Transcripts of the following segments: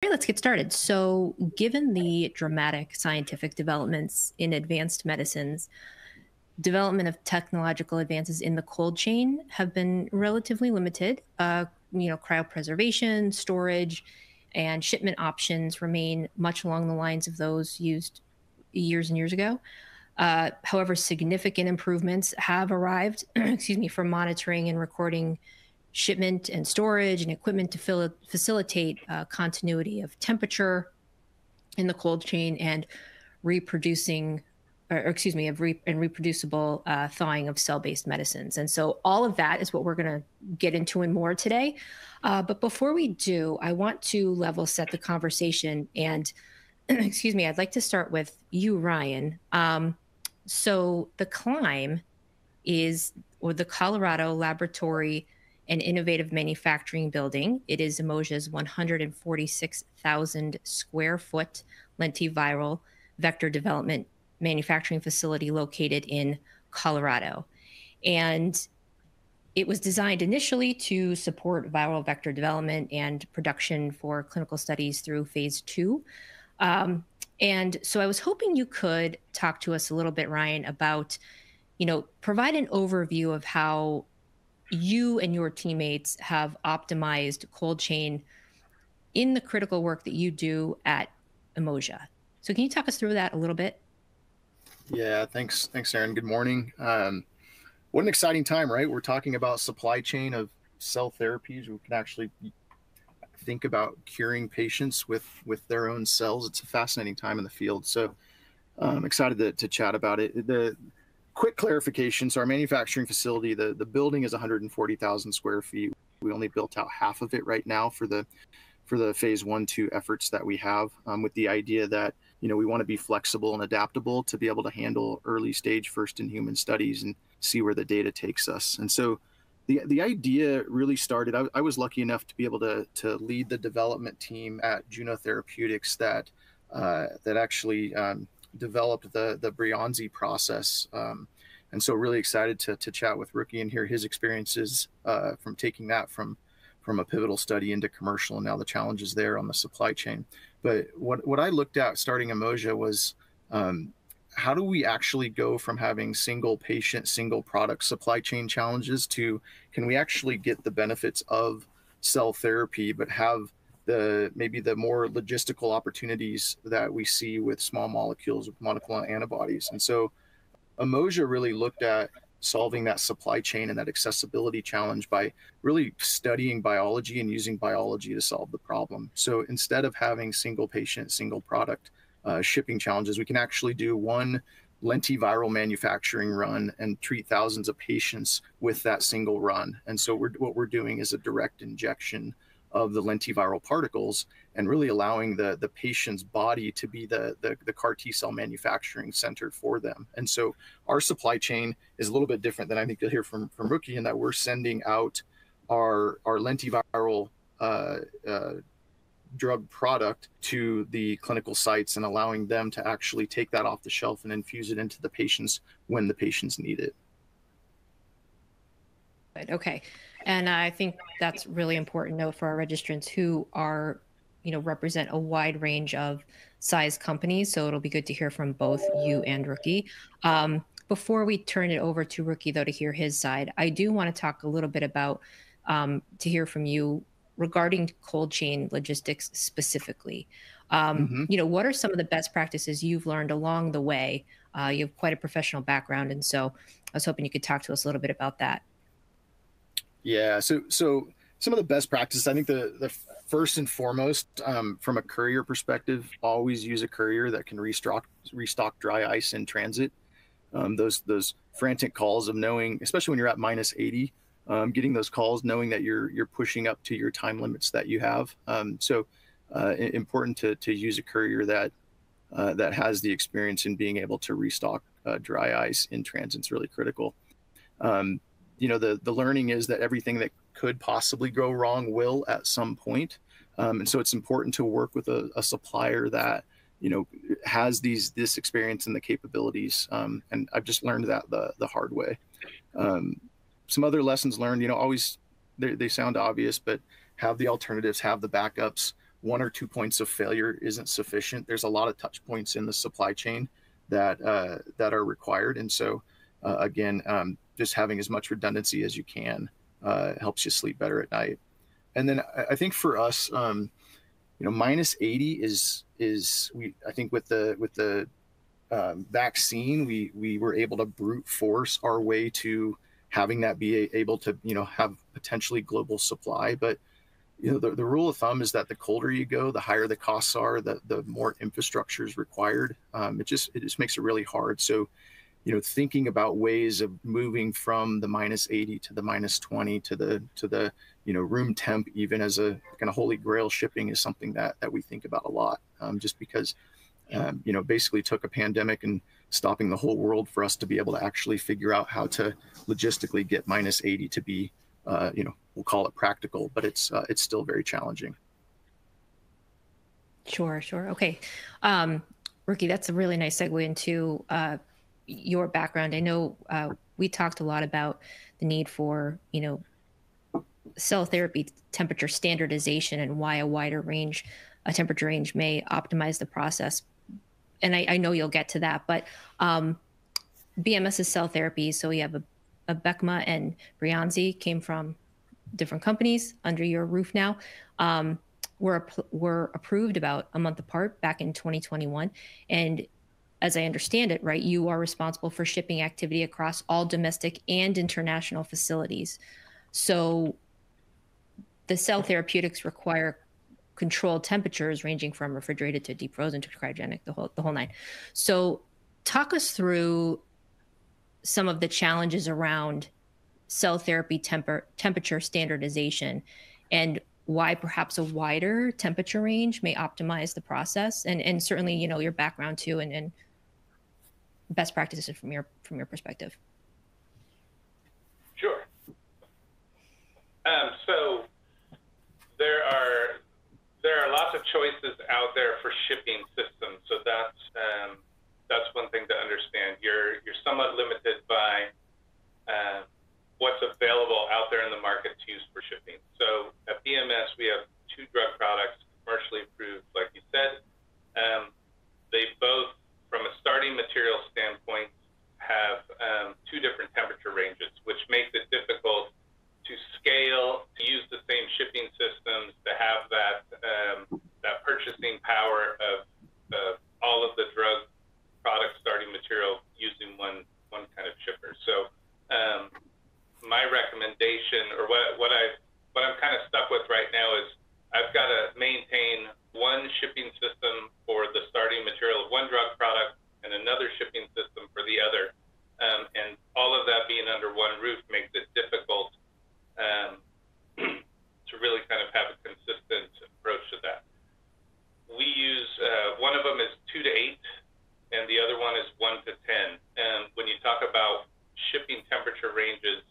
Let's get started. So, given the dramatic scientific developments in advanced medicines, development of technological advances in the cold chain have been relatively limited. Cryopreservation, storage, and shipment options remain much along the lines of those used years and years ago. However, significant improvements have arrived, excuse me, for monitoring and recording shipment and storage and equipment to facilitate continuity of temperature in the cold chain and reproducing, or excuse me, and reproducible thawing of cell-based medicines. And so all of that is what we're going to get into and more today. But before we do, I want to level set the conversation. And excuse me, I'd like to start with you, Ryan. So the CLIMB is, or the Colorado Laboratory and Innovative Manufacturing Building. It is Umoja's 146,000 square foot lentiviral vector development manufacturing facility located in Colorado. And it was designed initially to support viral vector development and production for clinical studies through phase 2. And so I was hoping you could talk to us a little bit, Ryan, about, provide an overview of how you and your teammates have optimized cold chain in the critical work that you do at Umoja. So can you talk us through that a little bit? Yeah, thanks, Aaron. Good morning. What an exciting time, right? We're talking about supply chain of cell therapies. We can actually think about curing patients with their own cells. It's a fascinating time in the field. So I'm excited to chat about it. The quick clarification. So our manufacturing facility, the building is 140,000 square feet. We only built out half of it right now for the phase 1-2 efforts that we have, with the idea that, we want to be flexible and adaptable to be able to handle early stage first in human studies and see where the data takes us. And so the idea really started, I was lucky enough to be able to lead the development team at Juno Therapeutics that actually developed the Breyanzi process. And so really excited to chat with Rookie and hear his experiences from taking that from a pivotal study into commercial and now the challenges there on the supply chain. But what I looked at starting Umoja was how do we actually go from having single patient, single product supply chain challenges to can we actually get the benefits of cell therapy, but have maybe the more logistical opportunities that we see with small molecules, with monoclonal antibodies. And so Umoja really looked at solving that supply chain and that accessibility challenge by really studying biology and using biology to solve the problem. So instead of having single patient, single product shipping challenges, we can actually do one lentiviral manufacturing run and treat thousands of patients with that single run. And so what we're doing is a direct injection of the lentiviral particles and really allowing the patient's body to be the CAR T cell manufacturing center for them. And so our supply chain is a little bit different than I think you'll hear from Rookie, in that we're sending out our lentiviral drug product to the clinical sites and allowing them to actually take that off the shelf and infuse it into the patients when the patients need it. Okay. And I think that's really important note for our registrants who are, represent a wide range of size companies. So it'll be good to hear from both you and Rookie. Before we turn it over to Rookie, though, to hear his side, I do want to talk a little bit about, to hear from you regarding cold chain logistics specifically. What are some of the best practices you've learned along the way? You have quite a professional background. And so I was hoping you could talk to us a little bit about that. Yeah, so some of the best practices, I think the first and foremost, from a courier perspective, always use a courier that can restock dry ice in transit. Those frantic calls of knowing, especially when you're at -80, getting those calls, knowing that you're pushing up to your time limits that you have. So important to use a courier that has the experience in being able to restock dry ice in transit is really critical. The learning is that everything that could possibly go wrong will at some point. And so it's important to work with a supplier that, has this experience and the capabilities. And I've just learned that the hard way. Some other lessons learned, always, they sound obvious, but have the alternatives, have the backups. 1 or 2 points of failure isn't sufficient. There's a lot of touch points in the supply chain that that are required. And so again, just having as much redundancy as you can helps you sleep better at night. And then I think for us, minus 80 is I think with the vaccine, we were able to brute force our way to having that be able to have potentially global supply. But the rule of thumb is that the colder you go, the higher the costs are, the more infrastructure is required. It just makes it really hard. So thinking about ways of moving from the minus 80 to the minus 20 to the room temp, even as a kind of holy grail shipping, is something that we think about a lot, just because basically took a pandemic and stopping the whole world for us to be able to actually figure out how to logistically get minus 80 to be we'll call it practical, but it's still very challenging. Sure. Okay. Ricky, that's a really nice segue into your background. I know we talked a lot about the need for, cell therapy temperature standardization and why a wider range, a temperature range may optimize the process. And I know you'll get to that, but BMS is cell therapy. So you have a Beckma and Breyanzi came from different companies under your roof now. Were approved about a month apart back in 2021. And as I understand it, right, you are responsible for shipping activity across all domestic and international facilities. So the cell therapeutics require controlled temperatures ranging from refrigerated to deep frozen to cryogenic, the whole nine. So talk us through some of the challenges around cell therapy temperature standardization and why perhaps a wider temperature range may optimize the process, and certainly your background too, and best practices from your perspective. Sure. So there are lots of choices out there for shipping systems. So that's one thing to understand. You're somewhat limited by what's available out there in the market to use for shipping. So at BMS, we have 2 drug products commercially approved, like you said. They both, from a starting material standpoint, have 2 different temperature ranges, which makes it difficult to scale, to use the same shipping systems, to have that purchasing power of all of the drug product starting material using one kind of shipper. So my recommendation, or what I'm kind of stuck with right now, is I've got to maintain one shipping system for the starting material of one drug product and another shipping system for the other. And all of that being under one roof makes it difficult to really kind of have a consistent approach to that. We use, one of them is 2 to 8, and the other one is 1 to 10. And when you talk about shipping temperature ranges,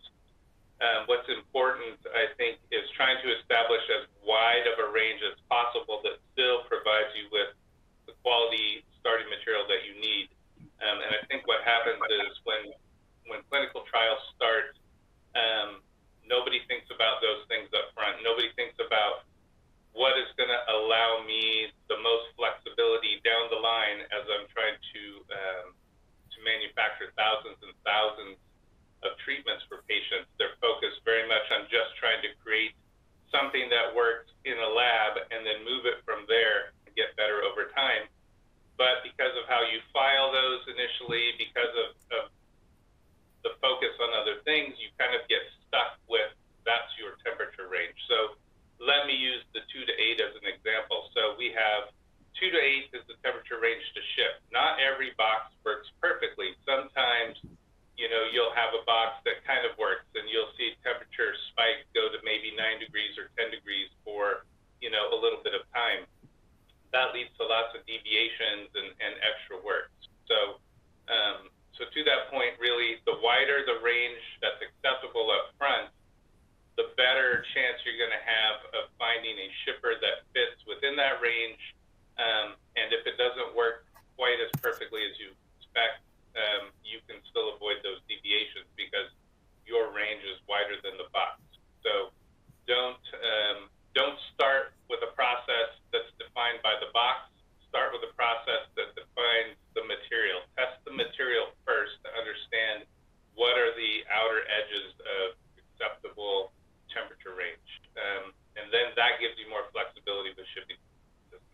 what's important, I think, is trying to establish as wide of a range as possible that still provides you with the quality starting material that you need. And I think what happens is when clinical trials start, nobody thinks about those things up front. Nobody thinks about what is going to allow me the most flexibility down the line as I'm trying to manufacture thousands and thousands of treatments for patients. They're focused very much on just trying to create something that works in a lab and then move it from there and get better over time. But because of how you file those initially, because of the focus on other things, you kind of get stuck with that's your temperature range. So let me use the 2 to 8 as an example. So we have 2 to 8 is the temperature range to ship. Not every box works perfectly. Sometimes you'll have a box that kind of works, and you'll see temperature spike go to maybe 9 degrees or 10 degrees for, a little bit of time. That leads to lots of deviations and extra work. So to that point, really, the wider the range that's acceptable up front, the better chance you're going to have of finding a shipper that fits within that range. And if it doesn't work quite as perfectly as you expect, you can still avoid those deviations because your range is wider than the box. So don't start with a process that's of acceptable temperature range. And then that gives you more flexibility with shipping systems.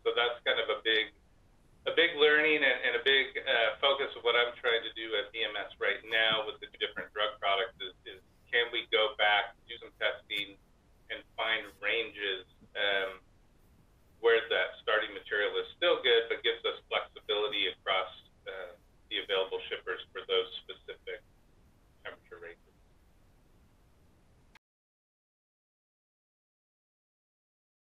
So that's kind of a big learning and a big focus of what I'm trying to do at BMS right now with the different drug products is can we go back, do some testing, and find ranges where that starting material is still good, but gives